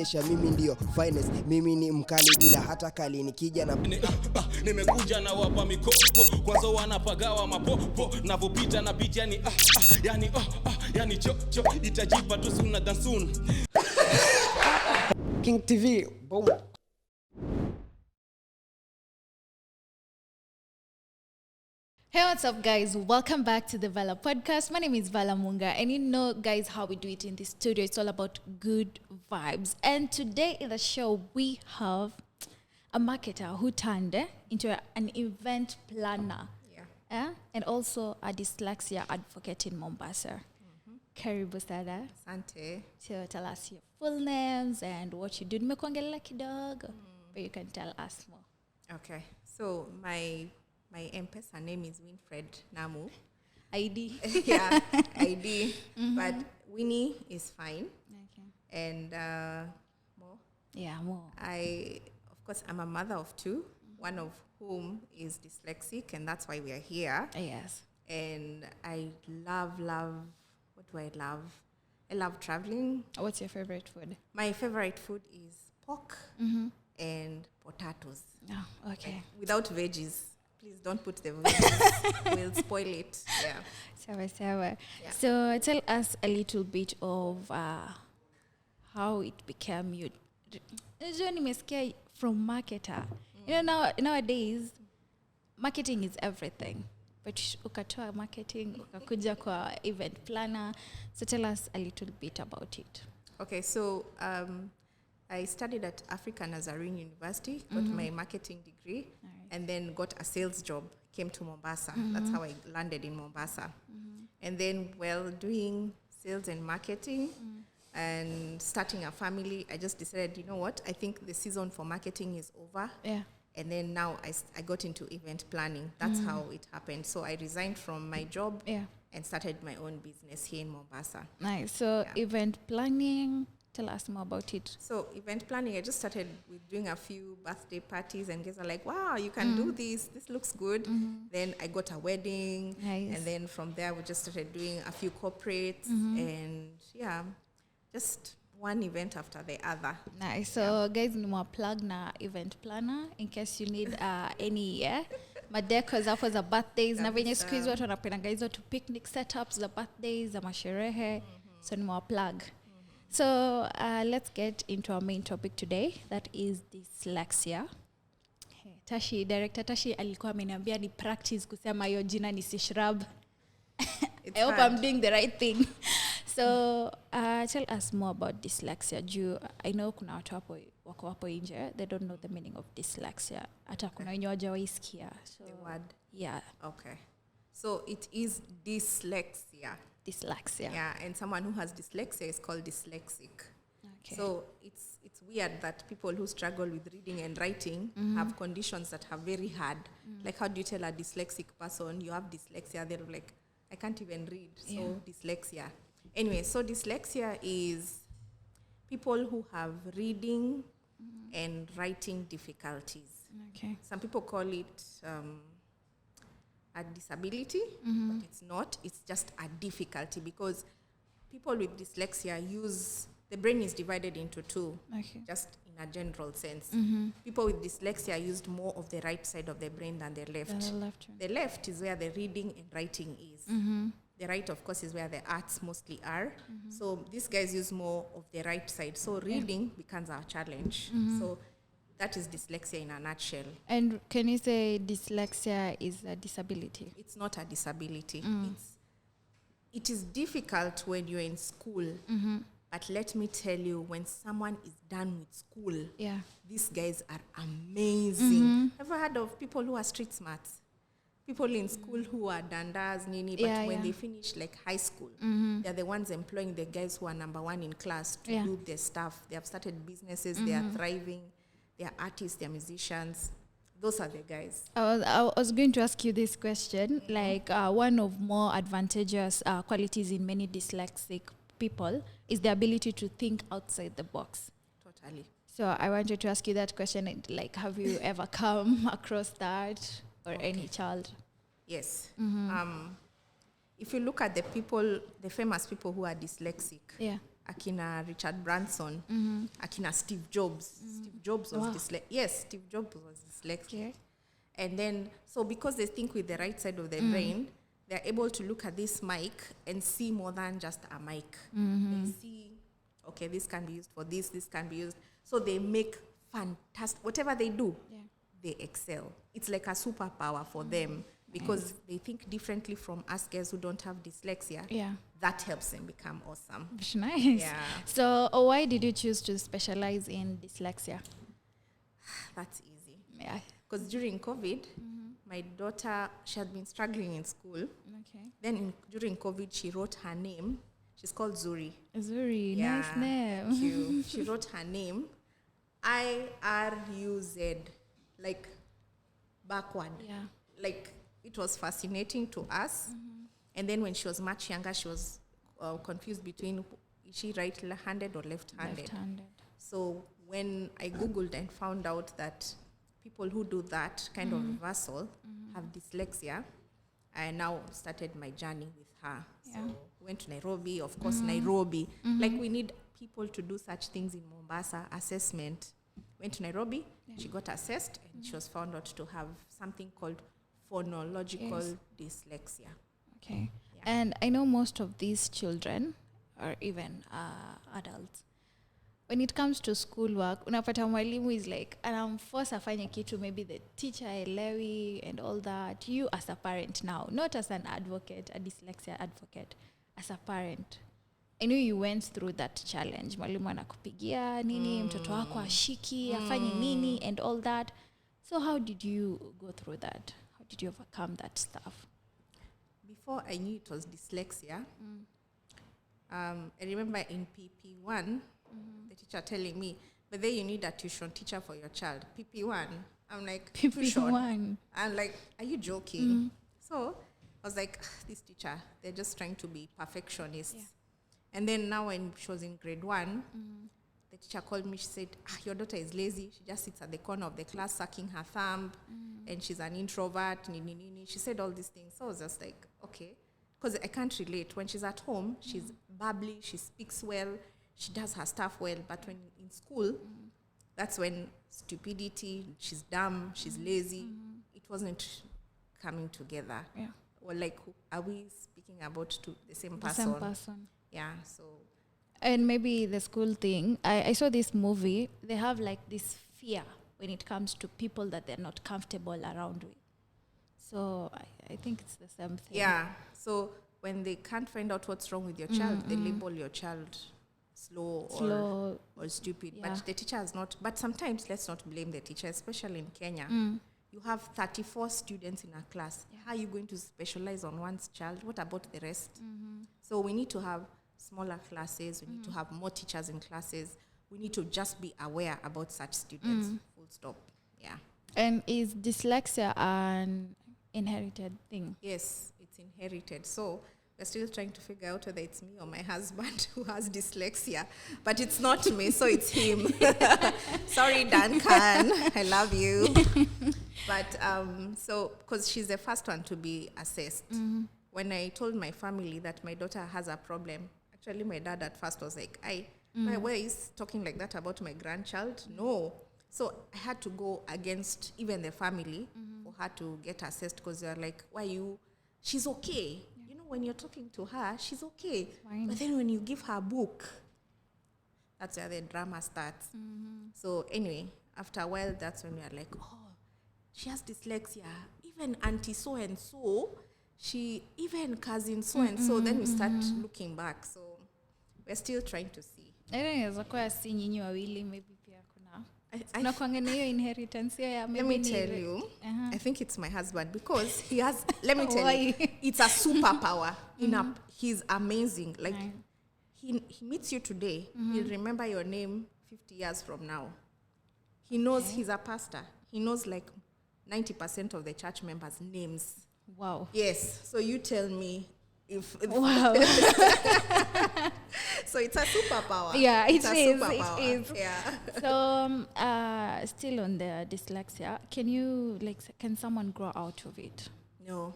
naonyesha mimi ndio finest, mimi ni mkali bila hata kali, nikija na nimekuja na wapa mikopo, kwanza wanapagawa mapopo, navopita na beat yani cho itajipa tu sooner than soon. KingTv, boom. Hey, what's up, guys? Welcome back to the Velah podcast. My name is Velah Munga, and you know, guys, how we do it in the studio. It's all about good vibes. And today in the show, we have a marketer who turned into an event planner. And also a dyslexia advocate in Mombasa. Karibu sana. Asante. So tell us your full names and what you do. Nimekuongelea kidogo, but you can tell us more. Okay. So my M-Pesa name is Winfred Namu. ID. Yeah, ID. But Winnie is fine. Okay. And more. Yeah, more. Of course, I'm a mother of two, one of whom is dyslexic, and that's why we are here. Yes. And I love, what do I love? I love traveling. What's your favorite food? My favorite food is pork and potatoes. Oh, okay. Without veggies. Please don't put the veggies. We'll spoil it. Yeah. Sawa. So tell us a little bit of how it became you. Nimesikia from marketer. You know, nowadays, marketing is everything. But ukatoa marketing, ukakuja kwa event planner. So tell us a little bit about it. Okay, so I studied at African Nazarene University, got my marketing degree, and then got a sales job, came to Mombasa. That's how I landed in Mombasa. And then while doing sales and marketing and starting a family, I just decided, you know what, I think the season for marketing is over. Yeah. And then now I got into event planning. That's how it happened. So I resigned from my job and started my own business here in Mombasa. Nice. So event planning, tell us more about it. So event planning, I just started with doing a few birthday parties, and guys are like, wow, you can do this. This looks good. Then I got a wedding. Nice. And then from there, we just started doing a few corporates. And just one event after the other. Nice. So guys, ni mwa plug na event planner in case you need any madecos hapo za birthdays na venye siku hizi watu wanapenda hizo to picnic setups za birthdays za masherehe. So ni mwa plug. So let's get into our main topic today, that is dyslexia. Director Tashi alikuwa ameniambia ni practice kusema hiyo jina nisishrub. I hope I'm doing the right thing. So tell us more about dyslexia. I know kuna watu wako hapo nje, they don't know the meaning of dyslexia. Hata kuna wenye hawajawaisikia. So the word. Yeah. Okay. So it is dyslexia. Dyslexia. Yeah, and someone who has dyslexia is called dyslexic. Okay. So it's weird that people who struggle with reading and writing have conditions that are very hard. Like, how do you tell a dyslexic person you have dyslexia? They're like, I can't even read. So dyslexia. Anyway, so dyslexia is people who have reading and writing difficulties. Okay. Some people call it a disability, but it's not. It's just a difficulty because people with dyslexia the brain is divided into two, just in a general sense. People with dyslexia used more of the right side of the brain than the left. The left is where the reading and writing is. The right, of course, is where the arts mostly are. So these guys use more of the right side. So reading becomes our challenge. So that is dyslexia in a nutshell. And can you say dyslexia is a disability? It's not a disability. It is difficult when you're in school. But let me tell you, when someone is done with school, these guys are amazing. Ever heard of people who are street smarts? People in school who are dandas, nini, but when they finish like high school, they're the ones employing the guys who are number one in class to do their stuff. They have started businesses, they are thriving, they are artists, they are musicians. Those are the guys. I was going to ask you this question. Like one of more advantageous qualities in many dyslexic people is the ability to think outside the box. Totally. So I wanted to ask you that question. Like, have you ever come across that? Or any child? Yes. If you look at the famous people who are dyslexic, akina Richard Branson, akina Steve Jobs. Steve Jobs was dyslexic. Yes, Steve Jobs was dyslexic. Okay. And then, so because they think with the right side of their brain, they're able to look at this mic and see more than just a mic. They see, okay, this can be used for this can be used. So they make fantastic, whatever they do, they excel. It's like a superpower for them because they think differently from us guys who don't have dyslexia. Yeah. That helps them become awesome. Which nice. Yeah. So why did you choose to specialize in dyslexia? That's easy. Yeah. Because during COVID, my daughter, she had been struggling in school. Okay. Then during COVID, she wrote her name. She's called Zuri. Zuri, nice name. Thank you. She wrote her name, IRUZ, like backward. Yeah. Like it was fascinating to us. And then when she was much younger, she was confused between is she right-handed or left-handed. Left-handed. So when I Googled and found out that people who do that kind of reversal have dyslexia, I now started my journey with her. Yeah. So went to Nairobi, of course, Nairobi. Like we need people to do such things in Mombasa, assessment. Went to Nairobi, she got assessed, and she was found out to have something called phonological dyslexia. Okay. Yeah. And I know most of these children, or even adults, when it comes to schoolwork, unapata mwalimu is like, anamforce afanye kitu, maybe the teacher elewi and all that. You as a parent now, not as an advocate, a dyslexia advocate, as a parent, I know you went through that challenge. Mwalimu anakupigia nini, mtoto wako ashiki, afanye nini and all that. So how did you go through that? How did you overcome that stuff? Before I knew it was dyslexia, I remember in PP1, the teacher telling me, but then you need a tuition teacher for your child. PP1. I'm like, tuition? PP1. I'm like, are you joking? So I was like, this teacher, they're just trying to be perfectionists. Yeah. And then now when she was in grade 1, the teacher called me, she said, your daughter is lazy. She just sits at the corner of the class sucking her thumb, and she's an introvert. She said all these things. So I was just like, okay. Because I can't relate. When she's at home, she's bubbly, she speaks well, she does her stuff well. But when in school, that's when stupidity, she's dumb, she's lazy, it wasn't coming together. Yeah. Or like, are we speaking about the same The person? same person. Yeah, so. And maybe the school thing, I saw this movie, they have like this fear when it comes to people that they're not comfortable around with. So I think it's the same thing. Yeah, so when they can't find out what's wrong with your child, they label your child slow. Or stupid. Yeah. But the teacher has not, but sometimes let's not blame the teacher, especially in Kenya. You have 34 students in a class. Yeah. How are you going to specialize on one's child? What about the rest? So we need to have smaller classes. We need to have more teachers in classes. We need to just be aware about such students. Full stop. Yeah. And is dyslexia an inherited thing? Yes, it's inherited. So we're still trying to figure out whether it's me or my husband who has dyslexia. But it's not me, so it's him. Sorry, Duncan. I love you. But so, because she's the first one to be assessed. When I told my family that my daughter has a problem, actually my dad at first was like, why is talking like that about my grandchild? No. So I had to go against even the family for her to get assessed, because they're like, why you? She's okay. Yeah. You know, when you're talking to her, she's okay. Fine. But then when you give her a book, that's where the drama starts. So anyway, after a while, that's when we are like, oh, she has dyslexia. Even auntie so-and-so, even cousin so-and-so. Then we start looking back. So we're still trying to see. I think inaweza kuwa si nyinyi wawili, maybe pia kuna I kuanga na hiyo inheritance ya let me tell you, I think it's my husband, because he has, let me tell you, it's a superpower. He's amazing. Like, he meets you today, he'll remember your name 50 years from now. He knows he's a pastor. He knows like 90% of the church members' names. Wow. Yes. So you tell me if Wow. So it's a superpower. Yeah, it It's a is. superpower. It is. Yeah. So, still on the dyslexia, can someone grow out of it? No.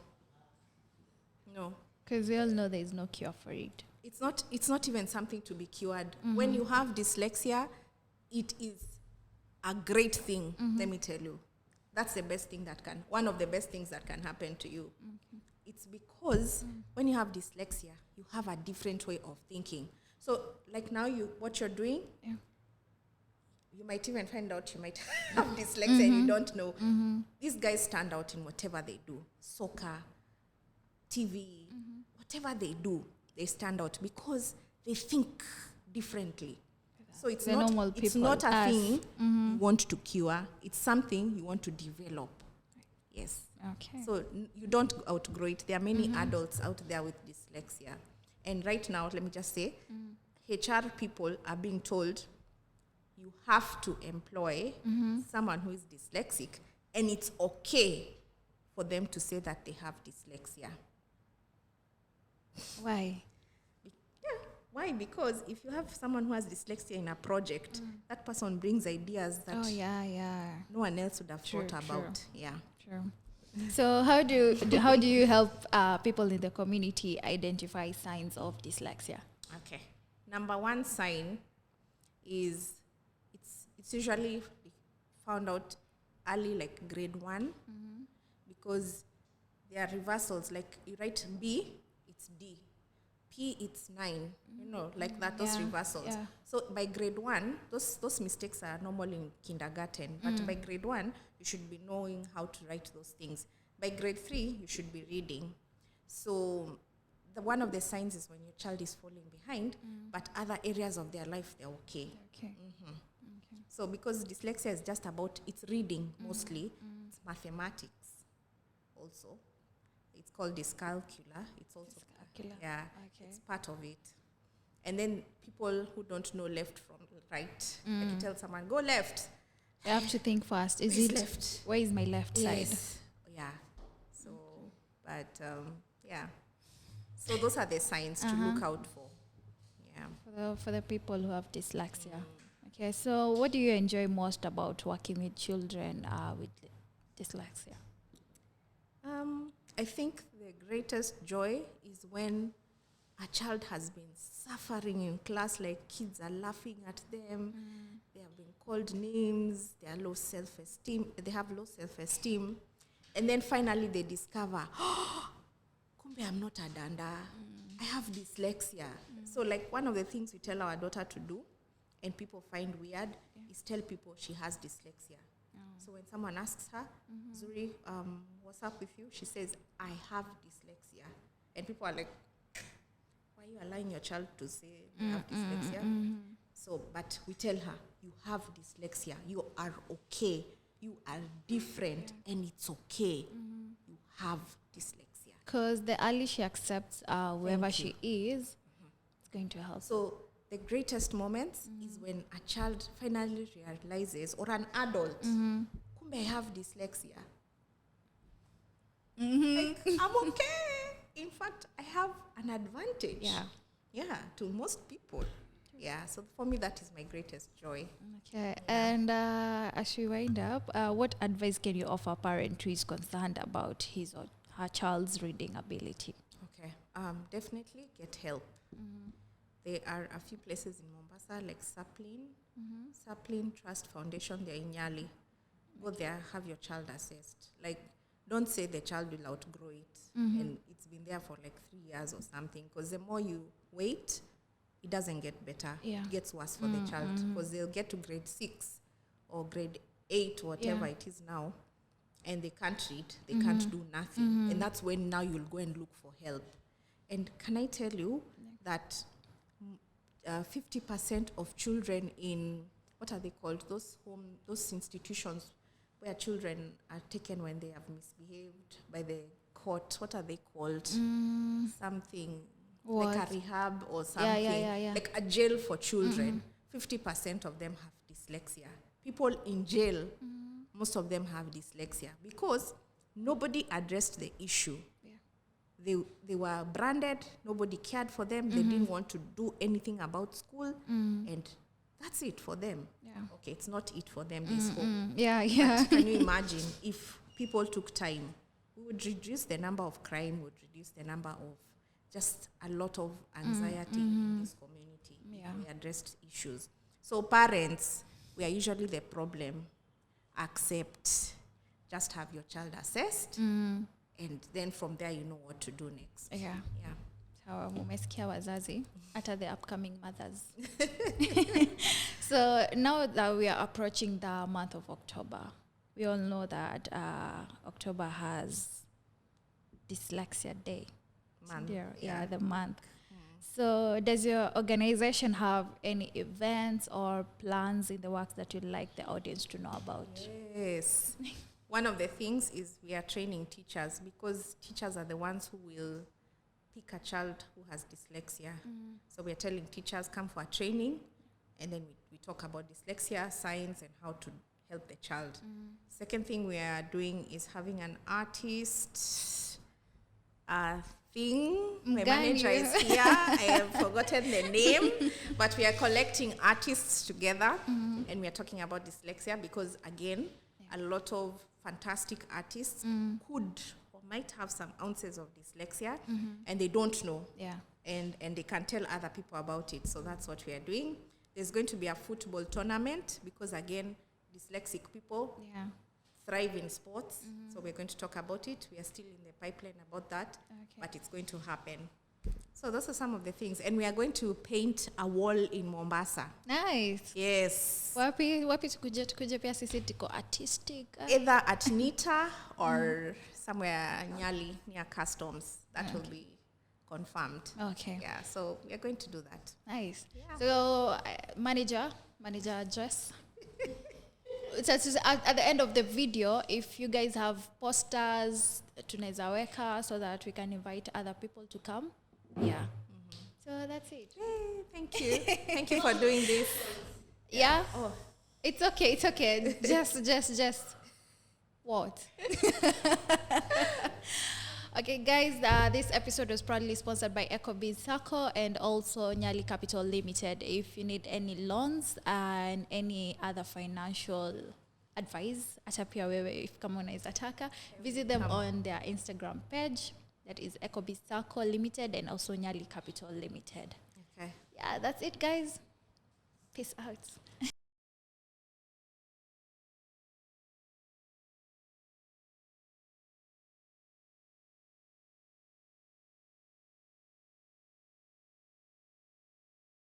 Because we all know there is no cure for it. It's not even something to be cured. When you have dyslexia, it is a great thing, let me tell you. That's the best thing one of the best things that can happen to you. It's because when you have dyslexia, you have a different way of thinking. So like now what you're doing, you might even find out you might have dyslexia and you don't know. These guys stand out in whatever they do. Soccer, TV, whatever they do, they stand out because they think differently. So it's not a thing you want to cure. It's something you want to develop. Yes. Okay. So you don't outgrow it. There are many adults out there with dyslexia. And right now, let me just say, HR people are being told you have to employ someone who is dyslexic, and it's okay for them to say that they have dyslexia. Why? Why? Because if you have someone who has dyslexia in a project, that person brings ideas that no one else would have thought about. Yeah. True. So how do you help people in the community identify signs of dyslexia? Okay. Number one sign is it's usually found out early, like grade 1, because there are reversals. Like you write B, it's D. P, it's 9. You know, like that. Those reversals. Yeah. So by grade 1, those mistakes are normal in kindergarten. But by grade 1, you should be knowing how to write those things. By grade 3, you should be reading. So one of the signs is when your child is falling behind, but other areas of their life, they're okay. Okay. So because dyslexia is just about, it's reading mostly, it's mathematics also. It's called dyscalculia. It's also, it's part of it. And then people who don't know left from right, like you tell someone, go left. You have to think fast. Is it left? Where is my left side? Yeah. So, but so those are the signs to look out for. Yeah. For the people who have dyslexia. Okay. So, what do you enjoy most about working with children with dyslexia? I think the greatest joy is when a child has been suffering in class, like kids are laughing at them, they have been called names, they have low self-esteem, and then finally they discover, kumbe I'm not a danda, I have dyslexia. So like one of the things we tell our daughter to do, and people find weird, is tell people she has dyslexia. So when someone asks her, Zuri, what's up with you? She says, I have dyslexia. And people are like, why are you allowing your child to say you have dyslexia? So, but we tell her, you have dyslexia. You are okay. You are different, and it's okay. You have dyslexia. Because the early she accepts wherever she is, it's going to help. So the greatest moments is when a child finally realizes, or an adult, kumbe I have dyslexia. Like, I'm okay. In fact, I have an advantage. Yeah, to most people. Yeah, so for me, that is my greatest joy. Okay, and as we wind up, what advice can you offer a parent who is concerned about his or her child's reading ability? Okay, definitely get help. There are a few places in Mombasa, like Sapling Trust Foundation, they're in Nyali. Go there, have your child assessed. Like, don't say the child will outgrow it, and it's been there for like 3 years or something, because the more you wait, it doesn't get better. It gets worse for the child, because they'll get to grade 6 or grade 8, whatever it is now, and they can't read, they can't do nothing. And that's when now you'll go and look for help. And can I tell you that 50% of children in, what are they called, those institutions where children are taken when they have misbehaved by the court, what are they called? Something what? Like a rehab or something, like a jail for children. 50% of them have dyslexia. People in jail, most of them have dyslexia because nobody addressed the issue. They were branded, nobody cared for them, they didn't want to do anything about school, and that's it for them. Okay, it's not it for them, this hope. But can you imagine if people took time? We would reduce the number of crime, would reduce the number of just a lot of anxiety in this community. Yeah. We addressed issues. So parents, we are usually the problem. Accept, just have your child assessed, and then from there you know what to do next. Yeah. Yeah. Sawa, mumesikia wazazi hata the upcoming mothers. So now that we are approaching the month of October, we all know that October has Dyslexia Day. Month. Yeah, the month. So does your organization have any events or plans in the works that you'd like the audience to know about? Yes. One of the things is we are training teachers, because teachers are the ones who will pick a child who has dyslexia. So we are telling teachers, come for a training, and then we talk about dyslexia, science, and how to help the child. Second thing we are doing is having an artist thing. My manager is here. I have forgotten the name, but we are collecting artists together, and we are talking about dyslexia because, again, a lot of fantastic artists could or might have some ounces of dyslexia, and they don't know. Yeah. And they can tell other people about it. So that's what we are doing. There's going to be a football tournament because, again, dyslexic people thrive in sports. So we're going to talk about it. We are still in the pipeline about that, but it's going to happen. So those are some of the things. And we are going to paint a wall in Mombasa. Nice. Yes. Wapi tukuje pia sisi tiko artistic. Either at Nita or somewhere near Customs. That will be confirmed. Okay. Yeah, so we are going to do that. Nice. Yeah. So manager address. So at the end of the video, if you guys have posters, tunaweza weka so that we can invite other people to come. Yeah. So that's it. Hey, thank you. Thank you for doing this. Yeah. Oh. It's okay. Just. What? Okay, guys, this episode was proudly sponsored by EcoBiz Sacco and also Nyali Capital Limited. If you need any loans and any other financial advice, hata pia wewe if kama unaweza taka, visit them on their Instagram page. That is EcoBiz Sacco Limited and also Nyali Capital Limited. Okay. Yeah, that's it, guys. Peace out.